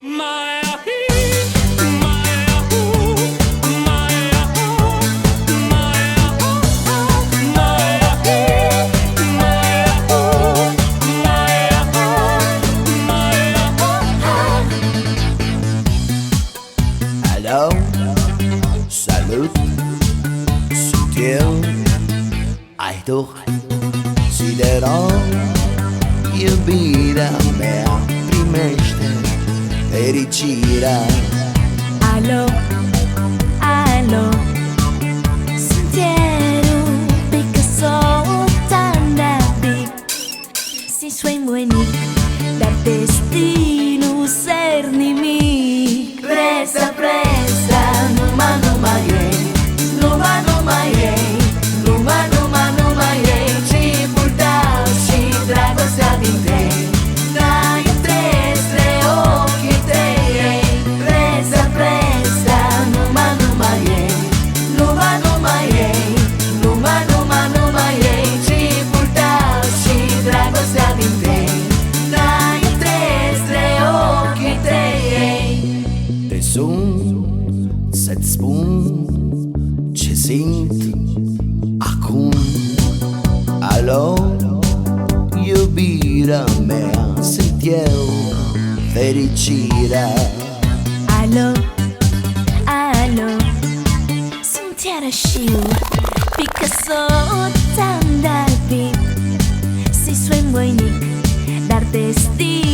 Alo, salut, sunt eu, Aitor Sideron. Iubirea mea primește fericirea. Alo, alo, sunt eu, Picasso Tandabi. Si suoi buenic, dar destino ser nimic. Presa, presa, numai ei, numai ei, numai ei. Și purtau și dragostea din tei. Dai între ochii tăi. Presa, presa, numai ei, numai ei, numai ei. Și purtau și dragostea din tei. Dai între ochii tăi. Te sun să-ți spun ce simt acum. Alo, iubirea mea, sunt eu, fericirea. Alo, alo, sunt iarăși eu, Picasso Tandabi. Si suoi buenic, dar destino